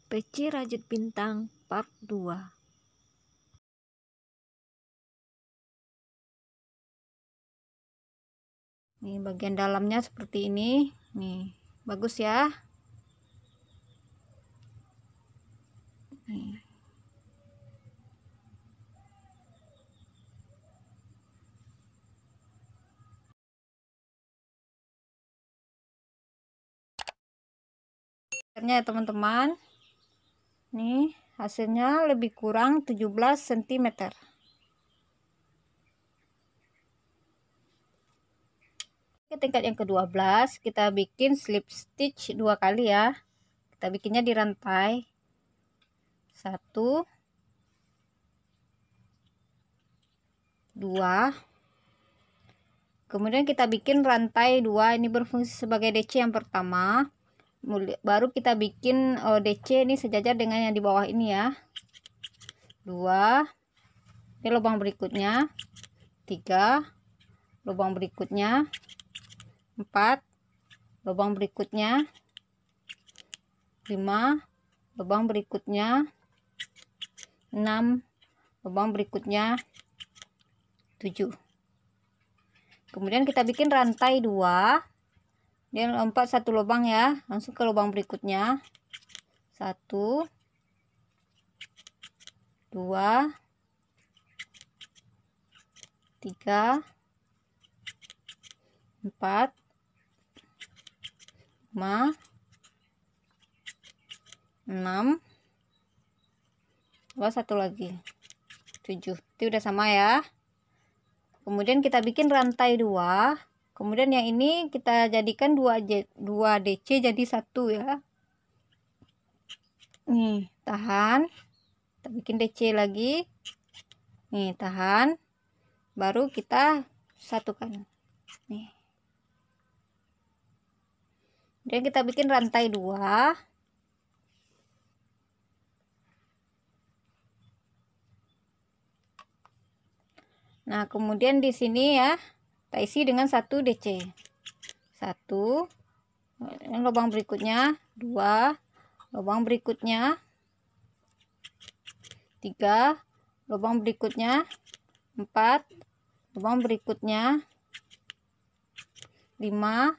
Peci rajut bintang part 2. Nih bagian dalamnya seperti ini. Nih, bagus ya. Nih. Ya teman-teman. Nih, hasilnya lebih kurang 17 cm. Ke tingkat yang ke-12, kita bikin slip stitch 2 kali ya. Kita bikinnya di rantai 1, 2. Kemudian kita bikin rantai 2, ini berfungsi sebagai DC yang pertama. Baru kita bikin DC ini sejajar dengan yang di bawah ini ya. 2. Ini lubang berikutnya. 3. Lubang berikutnya. 4. Lubang berikutnya. 5. Lubang berikutnya. 6. Lubang berikutnya. 7. Kemudian kita bikin rantai 2. Dia lompat satu lubang ya, langsung ke lubang berikutnya. 1, 2, 3, 4, 5, 6, satu lagi 7. Itu udah sama ya. Kemudian kita bikin rantai 2. Kemudian yang ini kita jadikan 2 DC jadi 1 ya. Nih, tahan. Kita bikin DC lagi. Nih, tahan. Baru kita satukan. Nih. Dan kita bikin rantai 2. Nah, kemudian di sini ya, kita isi dengan 1 DC. 1, lubang berikutnya, 2, lubang berikutnya, 3, lubang berikutnya, 4, lubang berikutnya, 5,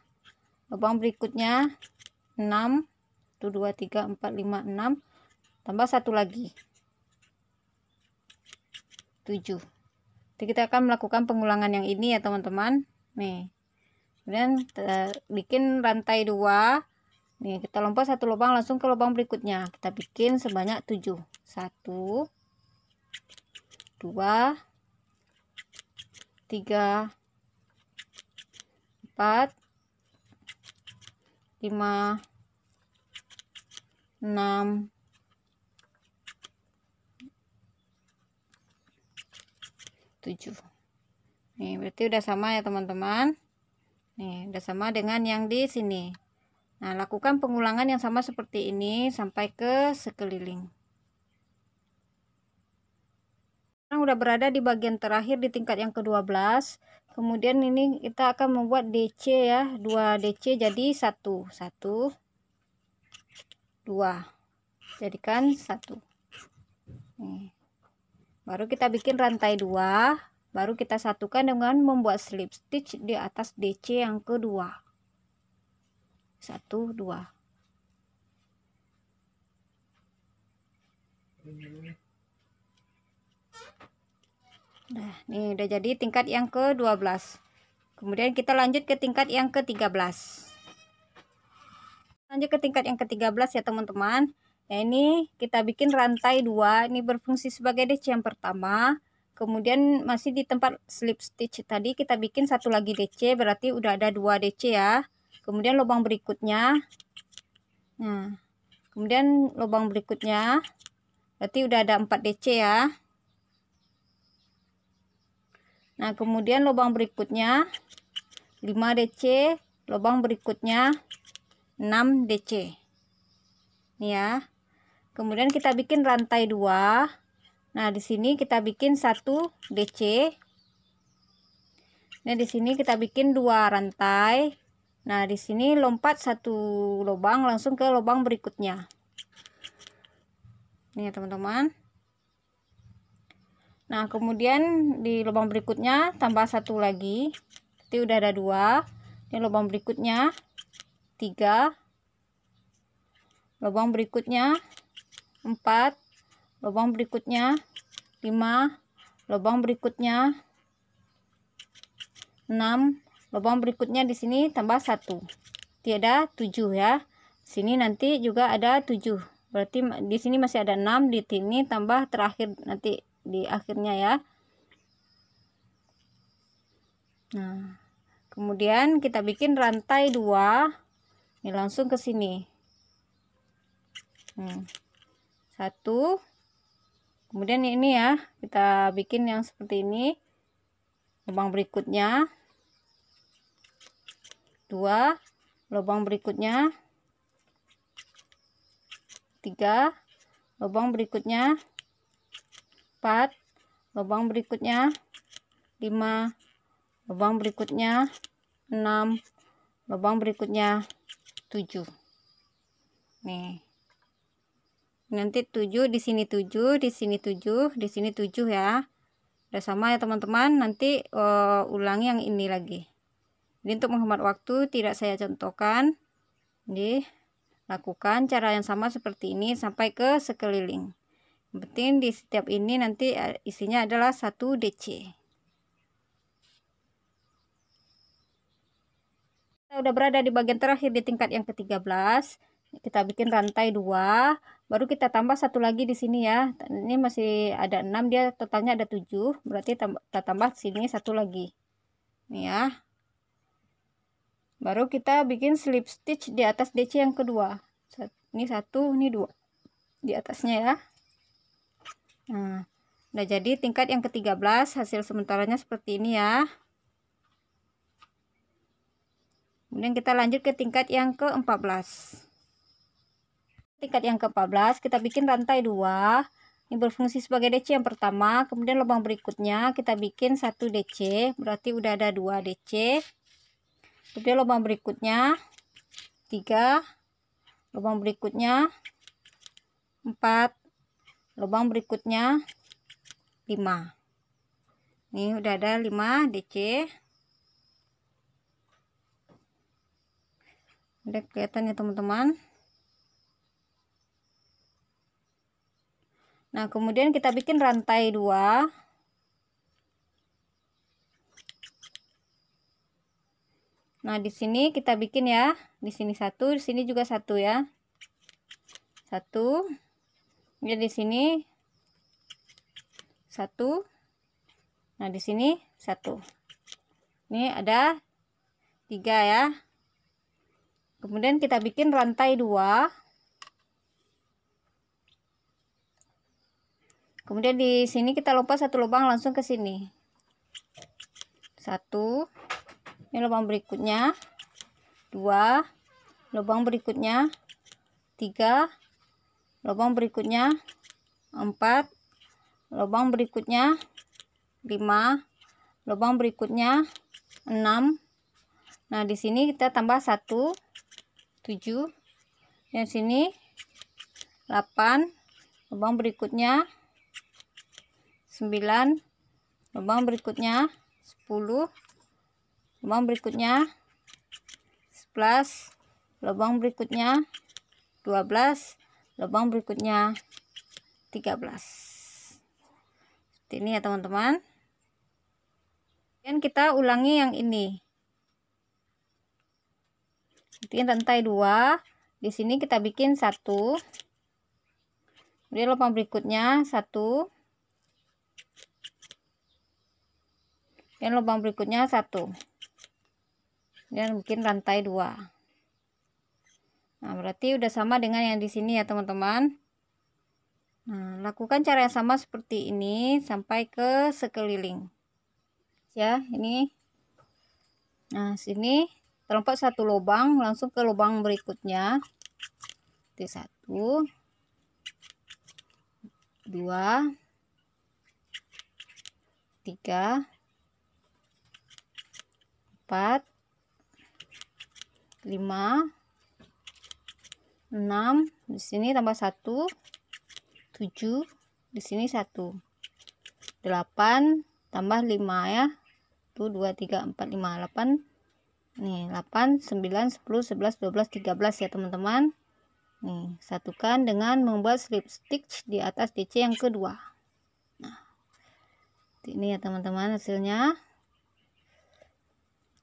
lubang berikutnya, 6, 1, 2, 3, 4, 5, 6, tambah 1 lagi, 7. Jadi kita akan melakukan pengulangan yang ini ya teman-teman. Nih, kemudian kita bikin rantai 2. Nih, kita lompat satu lubang langsung ke lubang berikutnya. Kita bikin sebanyak 7. 1, 2, 3, 4, 5, 6, 7. Nih, berarti udah sama ya teman-teman. Nih, udah sama dengan yang di sini. Nah, lakukan pengulangan yang sama seperti ini sampai ke sekeliling. Sekarang udah berada di bagian terakhir di tingkat yang ke-12. Kemudian ini kita akan membuat DC ya, 2 DC jadi 1. 1, 2. Jadikan 1. Nih. Baru kita bikin rantai 2, baru kita satukan dengan membuat slip stitch di atas DC yang kedua. 1, 2. Nah, ini udah jadi tingkat yang ke-12. Kemudian kita lanjut ke tingkat yang ke-13. Lanjut ke tingkat yang ke-13 ya teman-teman. Nah, ini kita bikin rantai 2. Ini berfungsi sebagai DC yang pertama. Kemudian masih di tempat slip stitch tadi kita bikin satu lagi DC, berarti udah ada 2 DC ya. Kemudian lubang berikutnya. Nah, kemudian lubang berikutnya. Berarti udah ada 4 DC ya. Nah, kemudian lubang berikutnya 5 DC, lubang berikutnya 6 DC. Nih ya. Kemudian kita bikin rantai 2. Nah, di sini kita bikin 1 DC. Nah, di sini kita bikin 2 rantai. Nah, di sini lompat 1 lubang langsung ke lubang berikutnya. Nih ya teman-teman. Nah, kemudian di lubang berikutnya tambah satu lagi. Jadi udah ada 2. Ini lubang berikutnya 3. Lubang berikutnya 4. Lubang berikutnya 5. Lubang berikutnya 6. Lubang berikutnya di sini tambah 1. Jadi ada 7 ya. Sini nanti juga ada 7. Berarti di sini masih ada 6, di sini tambah terakhir nanti di akhirnya ya. Nah, kemudian kita bikin rantai 2. Ini langsung ke sini. 1. Kemudian ini ya, kita bikin yang seperti ini. Lubang berikutnya 2. Lubang berikutnya 3. Lubang berikutnya 4. Lubang berikutnya 5. Lubang berikutnya 6. Lubang berikutnya 7. Nih. Nanti 7 di sini 7, di sini 7, di sini 7 ya. Udah sama ya teman-teman. Nanti ulangi yang ini lagi. Jadi untuk menghemat waktu tidak saya contohkan. Jadi lakukan cara yang sama seperti ini sampai ke sekeliling. Yang penting di setiap ini nanti isinya adalah 1 DC. Kita udah berada di bagian terakhir di tingkat yang ke-13. Kita bikin rantai 2, baru kita tambah satu lagi di sini ya. Ini masih ada 6, dia totalnya ada 7, berarti kita tambah sini satu lagi. Nih ya. Baru kita bikin slip stitch di atas DC yang kedua. Ini 1, ini 2 di atasnya ya. Nah, udah jadi tingkat yang ke-13. Hasil sementaranya seperti ini ya. Kemudian kita lanjut ke tingkat yang ke-14. Tingkat yang ke-14 kita bikin rantai 2. Ini berfungsi sebagai DC yang pertama. Kemudian lubang berikutnya kita bikin 1 DC, berarti udah ada 2 DC. Kemudian lubang berikutnya 3. Lubang berikutnya 4. Lubang berikutnya 5. Ini udah ada 5 DC. Udah kelihatan ya teman-teman. Nah, kemudian kita bikin rantai 2. Nah, di sini kita bikin ya. Di sini 1, di sini juga 1 ya. 1. Jadi di sini 1. Nah, di sini 1. Ini ada 3 ya. Kemudian kita bikin rantai 2. Kemudian di sini kita lompat 1 lubang langsung ke sini. 1. Ini lubang berikutnya. 2. Lubang berikutnya. 3. Lubang berikutnya. 4. Lubang berikutnya. 5. Lubang berikutnya. 6. Nah, di sini kita tambah 1. 7. Dan sini 8. Lubang berikutnya 9. Lubang berikutnya 10. Lubang berikutnya 11. Lubang berikutnya 12. Lubang berikutnya 13. Seperti ini ya teman-teman. Dan kita ulangi yang ini. Bikin rantai 2. Di sini kita bikin 1. Kemudian lubang berikutnya 1. Dan lubang berikutnya 1. Dan bikin rantai 2. Nah, berarti udah sama dengan yang di sini ya teman-teman. Nah, lakukan cara yang sama seperti ini sampai ke sekeliling. Ya, ini. Nah, sini terlompat 1 lubang langsung ke lubang berikutnya. Di 1, 2, 3, 4, 5, 6. Di sini tambah 1, 7, di sini 1, 8 tambah 5 ya, 1 2 3 4 5 8 nih, 8 9 10 11 12 13 ya teman-teman. Nih, satukan dengan membuat slip stitch di atas DC yang kedua. Nah, ini ya teman-teman hasilnya.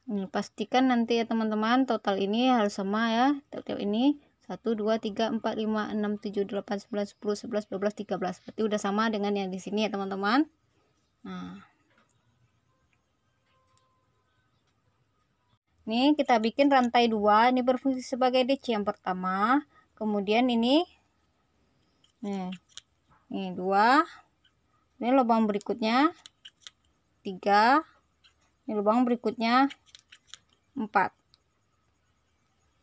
Ini pastikan nanti ya teman-teman total ini harus sama ya, tiap-tiap ini 1 2 3 4 5 6 7 8 9 10 11 12 13, berarti udah sama dengan yang di sini ya teman-teman. Nah, ini kita bikin rantai 2, ini berfungsi sebagai DC yang pertama. Kemudian ini nih 2, ini lubang berikutnya 3, ini lubang berikutnya 4,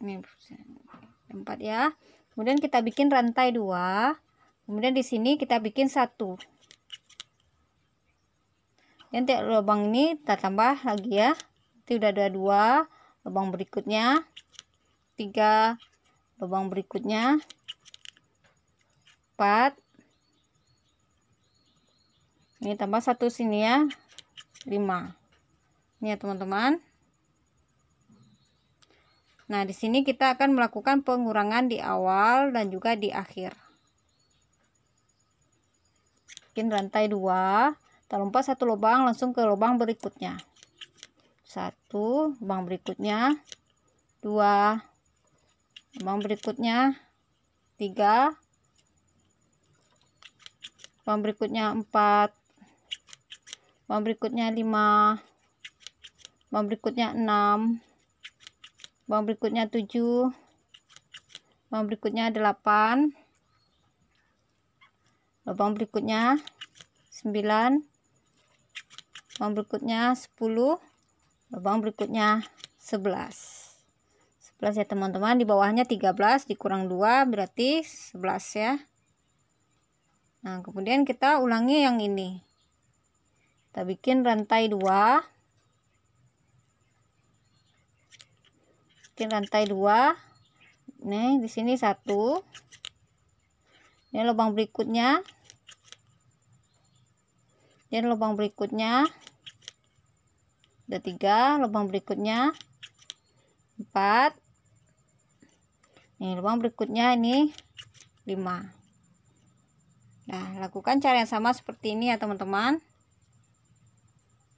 ini 4 ya. Kemudian kita bikin rantai 2, kemudian di sini kita bikin 1. Nanti lubang ini kita tambah lagi ya, itu udah ada 2, lubang berikutnya 3, lubang berikutnya 4, ini tambah 1 sini ya, 5. Ini ya teman-teman. Nah, di sini kita akan melakukan pengurangan di awal dan juga di akhir. Bikin rantai 2, kita lompat 1 lubang langsung ke lubang berikutnya. 1, lubang berikutnya 2, lubang berikutnya 3, lubang berikutnya 4, lubang berikutnya 5, lubang berikutnya 6, lubang berikutnya 7, lubang berikutnya 8, lubang berikutnya 9, lubang berikutnya 10, lubang berikutnya 11 ya teman-teman. Di bawahnya 13 dikurang 2 berarti 11 ya. Nah, kemudian kita ulangi yang ini, kita bikin rantai 2, bikin rantai 2. Nih di sini 1, ini lubang berikutnya, ini lubang berikutnya ada 3, lubang berikutnya 4, nih lubang berikutnya ini 5. Nah, lakukan cara yang sama seperti ini ya teman-teman.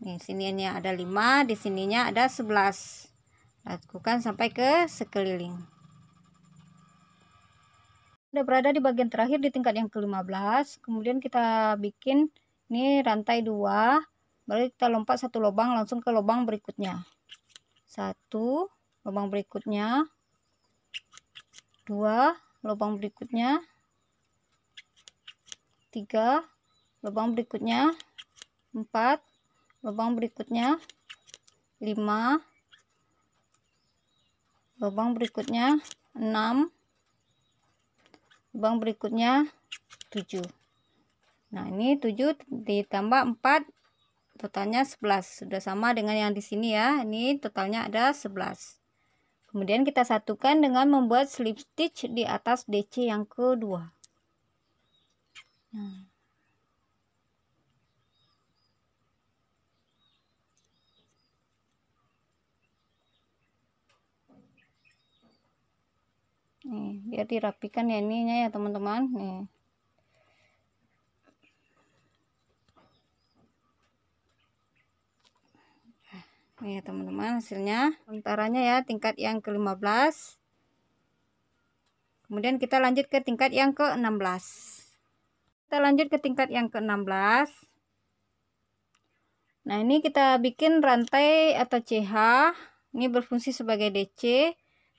Nih sininya ada 5, di sininya ada 11. Lakukan sampai ke sekeliling. Udah berada di bagian terakhir di tingkat yang ke-15. Kemudian kita bikin ini rantai 2, baru kita lompat 1 lubang langsung ke lubang berikutnya. 1, lubang berikutnya 2, lubang berikutnya 3, lubang berikutnya 4, lubang berikutnya 5, lubang berikutnya 6, lubang berikutnya 7. Nah, ini 7 ditambah 4 totalnya 11, sudah sama dengan yang di sini ya. Ini totalnya ada 11. Kemudian kita satukan dengan membuat slip stitch di atas DC yang kedua. Nah, nih biar dirapikan ya ininya ya teman-teman. Nih ya teman-teman hasilnya antaranya ya tingkat yang ke-15. Kemudian kita lanjut ke tingkat yang ke-16. Kita lanjut ke tingkat yang ke-16. Nah, ini kita bikin rantai atau CH. Ini berfungsi sebagai DC.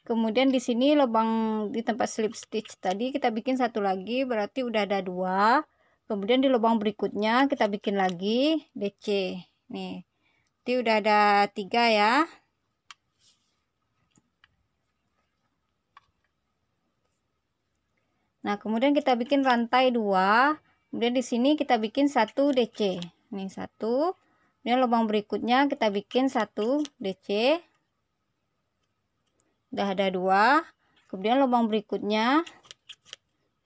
Kemudian di sini lubang di tempat slip stitch tadi kita bikin 1 lagi, berarti udah ada 2. Kemudian di lubang berikutnya kita bikin lagi DC. Nih, berarti udah ada 3 ya. Nah, kemudian kita bikin rantai 2. Kemudian di sini kita bikin 1 DC. Nih 1. Ini lubang berikutnya kita bikin 1 DC. Udah ada 2. Kemudian lubang berikutnya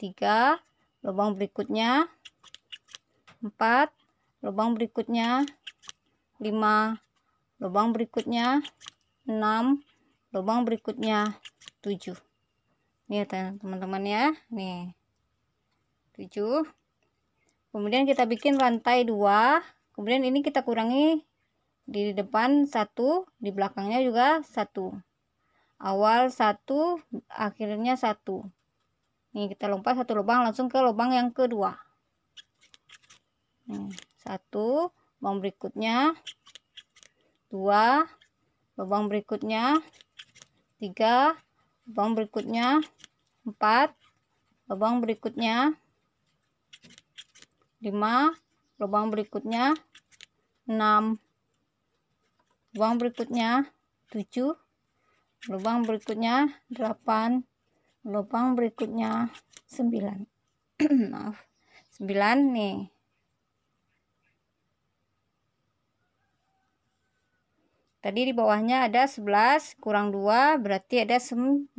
3, lubang berikutnya 4, lubang berikutnya 5, lubang berikutnya 6, lubang berikutnya 7. Nih teman-teman ya, nih 7. Kemudian kita bikin rantai 2, kemudian ini kita kurangi di depan 1, di belakangnya juga 1, awal 1, akhirnya 1. Nih kita lompat 1 lubang langsung ke lubang yang kedua. 1, lubang berikutnya 2, lubang berikutnya 3, lubang berikutnya 4, lubang berikutnya 5, lubang berikutnya 6, lubang berikutnya 7, lubang berikutnya 8, lubang berikutnya 9. Maaf, 9 nih. Tadi di bawahnya ada 11 kurang 2 berarti ada 9.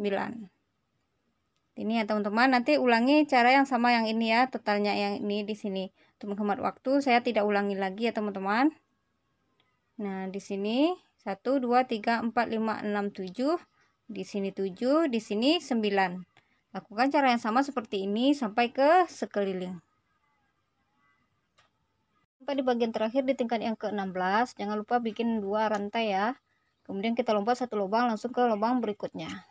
Ini ya teman-teman, nanti ulangi cara yang sama yang ini ya, totalnya yang ini di sini. Untuk menghemat waktu saya tidak ulangi lagi ya teman-teman. Nah, di sini 1 2 3 4 5 6 7, di sini 7, di sini 9. Lakukan cara yang sama seperti ini sampai ke sekeliling. Sampai di bagian terakhir di tingkat yang ke-16, jangan lupa bikin 2 rantai ya. Kemudian kita lompat 1 lubang langsung ke lubang berikutnya.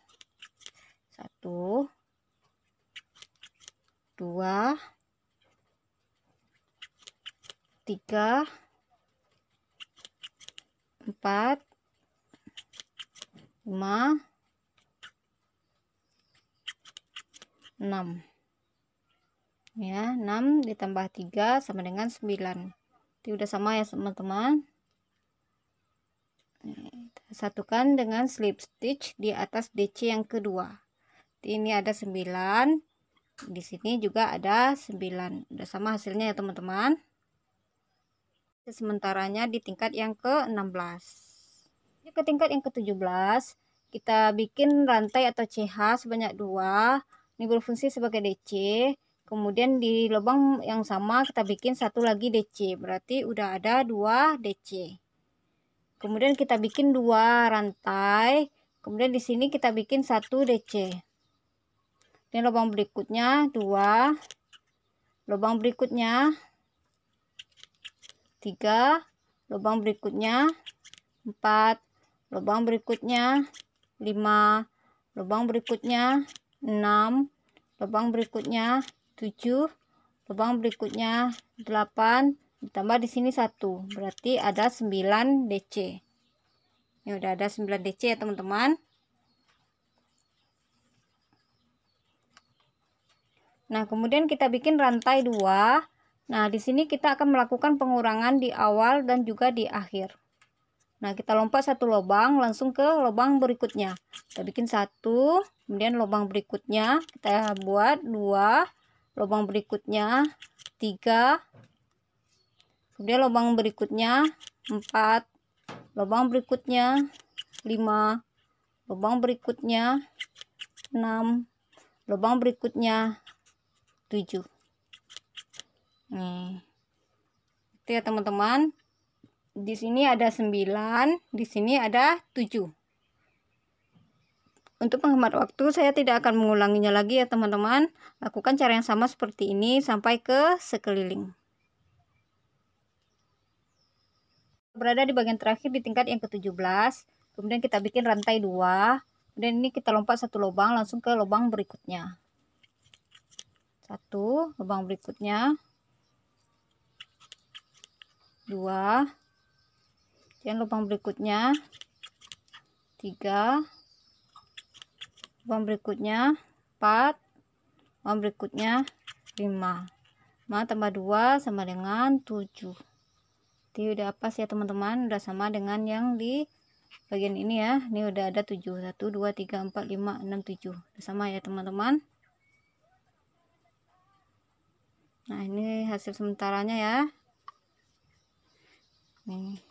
1, 2, 3, 4, 5, 6. Ya, 6 ditambah 3 sama dengan 9. Ini udah sama ya teman-teman. Satukan dengan slip stitch di atas DC yang kedua. Ini ada 9, di sini juga ada 9. Udah sama hasilnya ya teman-teman. Sementaranya di tingkat yang ke-16. Ke tingkat yang ke-17, kita bikin rantai atau CH sebanyak 2. Ini berfungsi sebagai DC. Kemudian di lubang yang sama kita bikin 1 lagi DC, berarti udah ada 2 DC. Kemudian kita bikin 2 rantai, kemudian di sini kita bikin 1 DC. Ini lubang berikutnya 2, lubang berikutnya 3, lubang berikutnya 4, lubang berikutnya 5, lubang berikutnya 6, lubang berikutnya 7, lubang berikutnya 8, ditambah di sini 1, berarti ada 9 DC. Ini udah ada 9 DC ya teman-teman. Nah, kemudian kita bikin rantai 2. Nah, di sini kita akan melakukan pengurangan di awal dan juga di akhir. Nah, kita lompat 1 lubang langsung ke lubang berikutnya. Kita bikin 1, kemudian lubang berikutnya kita buat 2, lubang berikutnya 3, kemudian lubang berikutnya 4, lubang berikutnya 5, lubang berikutnya 6, lubang berikutnya 7. Nih, itu ya teman-teman. Di sini ada 9, di sini ada 7. Untuk menghemat waktu saya tidak akan mengulanginya lagi ya teman-teman. Lakukan cara yang sama seperti ini sampai ke sekeliling. Berada di bagian terakhir di tingkat yang ke-17. Kemudian kita bikin rantai 2. Kemudian ini kita lompat 1 lubang langsung ke lubang berikutnya. 1, lubang berikutnya 2, dan lubang berikutnya 3, lubang berikutnya 4, lubang berikutnya 5. 5 tambah 2 sama dengan 7. Jadi udah pas ya teman-teman, udah sama dengan yang di bagian ini ya. Ini udah ada 7. 1 2 3 4 5 6 7. Udah sama ya teman-teman. Nah, ini hasil sementaranya ya. Nih.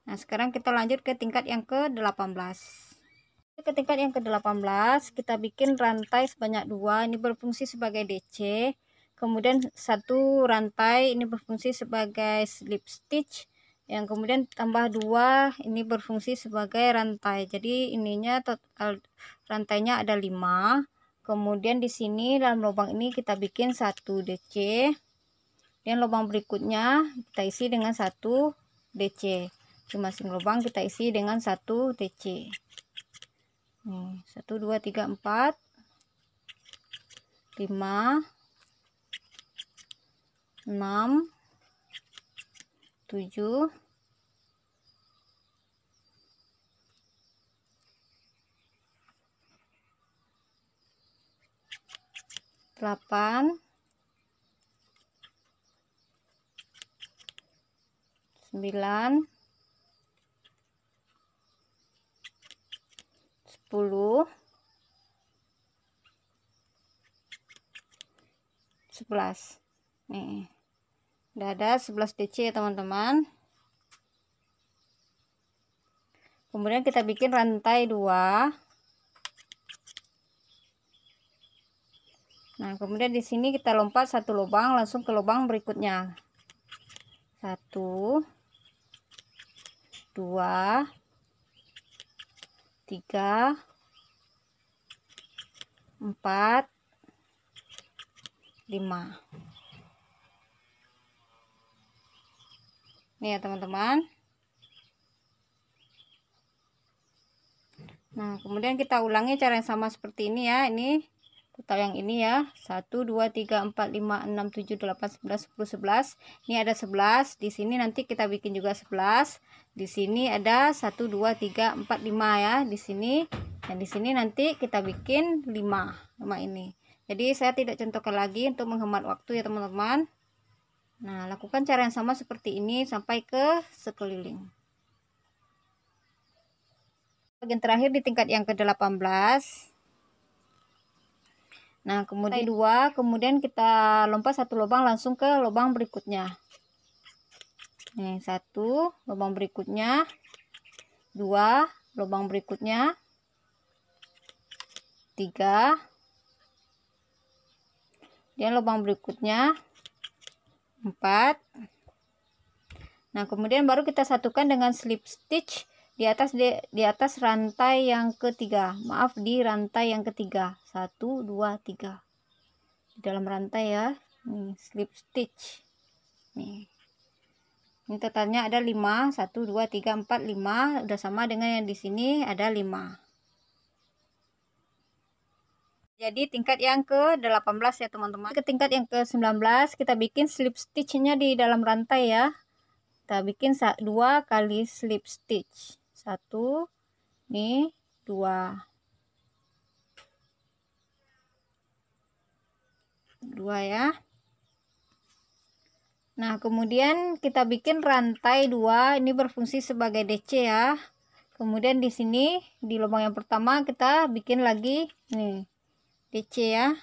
Nah, sekarang kita lanjut ke tingkat yang ke-18. Ke tingkat yang ke-18 kita bikin rantai sebanyak 2, ini berfungsi sebagai DC. Kemudian satu rantai ini berfungsi sebagai slip stitch, yang kemudian tambah 2 ini berfungsi sebagai rantai. Jadi ininya total rantainya ada 5. Kemudian di sini dalam lubang ini kita bikin 1 DC, dan lubang berikutnya kita isi dengan 1 DC. Di masing lubang kita isi dengan 1 DC. Nih, 1 2 3 4 5 6 7 8 9 10 11. Nih, udah ada 11 DC ya teman-teman. Kemudian kita bikin rantai 2. Nah, kemudian di sini kita lompat 1 lubang langsung ke lubang berikutnya. 1 2 3 4 5. Nih ya teman-teman. Nah, kemudian kita ulangi cara yang sama seperti ini ya. Ini total yang ini ya. 1 2 3 4 5 6 7 8 9 10 11. Ini ada 11. Di sini nanti kita bikin juga 11. Di sini ada 1 2 3 4 5 ya. Di sini dan di sini nanti kita bikin 5 ini. Jadi saya tidak contohkan lagi untuk menghemat waktu ya teman-teman. Nah, lakukan cara yang sama seperti ini sampai ke sekeliling. Bagian terakhir di tingkat yang ke-18. Nah, kemudian 2, kemudian kita lompat 1 lubang langsung ke lubang berikutnya. Nih, 1 lubang berikutnya, 2 lubang berikutnya, 3, dan lubang berikutnya 4. Nah, kemudian baru kita satukan dengan slip stitch di atas rantai yang ketiga. Maaf, di rantai yang ketiga. 1 2 3. Di dalam rantai ya. Nih, slip stitch. Nih. Ini totalnya ada 5. 1 2 3 4 5. Udah sama dengan yang di sini ada 5. Jadi tingkat yang ke-18 ya teman-teman. Ke tingkat yang ke-19 kita bikin slip stitchnya di dalam rantai ya. Kita bikin 2 kali slip stitch. 1, nih 2 ya. Nah, kemudian kita bikin rantai 2, ini berfungsi sebagai DC ya. Kemudian di sini di lubang yang pertama kita bikin lagi nih DC ya.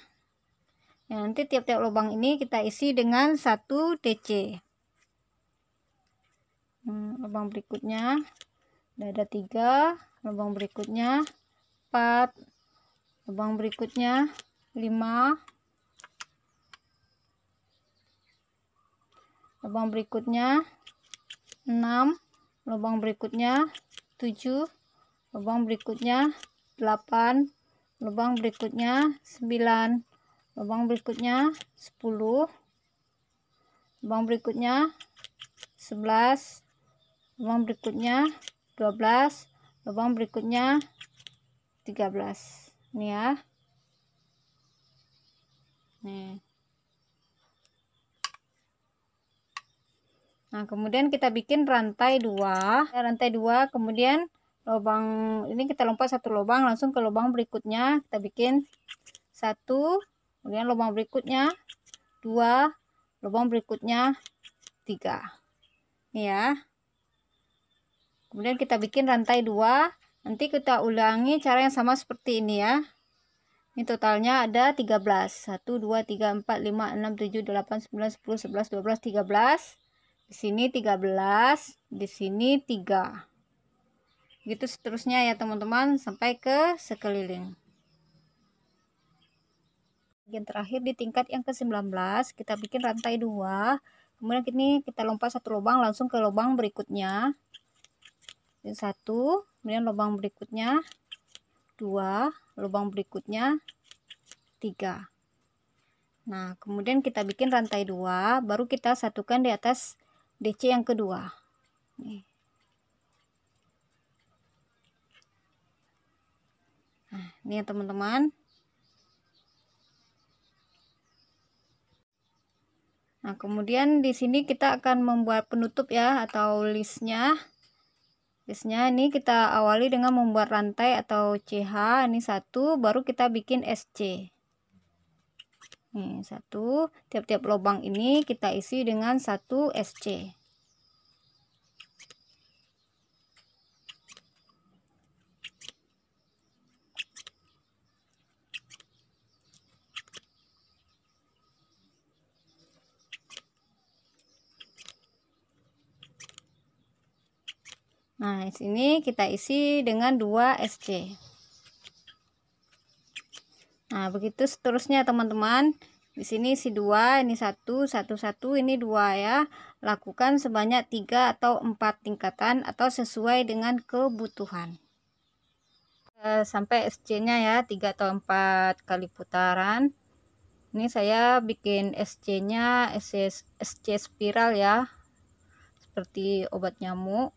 Nah, nanti tiap-tiap lubang ini kita isi dengan 1 DC. Lubang berikutnya ada 3, lubang berikutnya 4, lubang berikutnya 5, lubang berikutnya 6, lubang berikutnya 7, lubang berikutnya 8, lubang berikutnya 9, lubang berikutnya 10, lubang berikutnya 11, lubang berikutnya 12, lubang berikutnya 13. Ini ya. Nih. Nah, kemudian kita bikin rantai 2. Rantai 2, kemudian lubang ini kita lompat 1 lubang langsung ke lubang berikutnya. Kita bikin 1, kemudian lubang berikutnya 2, lubang berikutnya 3. Ini ya. Kemudian kita bikin rantai 2. Nanti kita ulangi cara yang sama seperti ini ya. Ini totalnya ada 13. 1 2 3 4 5 6 7 8 9 10 11 12 13. Di sini 13, di sini 3. Gitu seterusnya ya teman-teman, sampai ke sekeliling. Bagian terakhir di tingkat yang ke-19 kita bikin rantai 2, kemudian ini kita lompat satu lubang langsung ke lubang berikutnya, satu, kemudian lubang berikutnya 2, lubang berikutnya 3. Nah kemudian kita bikin rantai 2, baru kita satukan di atas DC yang kedua. Nih. Nah ini ya teman-teman. Nah, kemudian di sini kita akan membuat penutup ya, atau listnya. Listnya ini kita awali dengan membuat rantai atau CH, ini 1, baru kita bikin SC. Nih, 1, tiap-tiap lubang ini kita isi dengan 1 SC. Nah, di sini kita isi dengan 2 SC. Nah, begitu seterusnya teman-teman. Di sini isi 2, ini 1, 1, 1, ini 2 ya. Lakukan sebanyak 3 atau 4 tingkatan atau sesuai dengan kebutuhan. Sampai SC-nya ya, 3 atau 4 kali putaran. Ini saya bikin SC-nya SC spiral ya. Seperti obat nyamuk.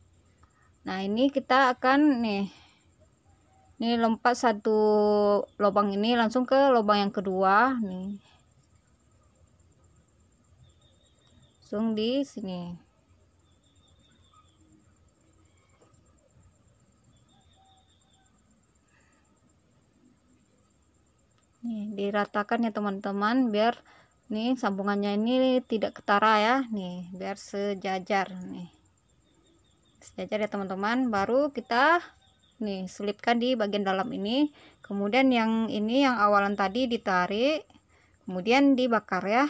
Nah ini kita akan ini lompat satu lubang ini langsung ke lubang yang kedua nih, langsung di sini. Nih diratakan ya teman-teman, biar nih sambungannya ini tidak ketara ya, nih biar sejajar nih, sejajar ya teman-teman. Baru kita nih selipkan di bagian dalam ini, kemudian yang ini yang awalan tadi ditarik, kemudian dibakar ya.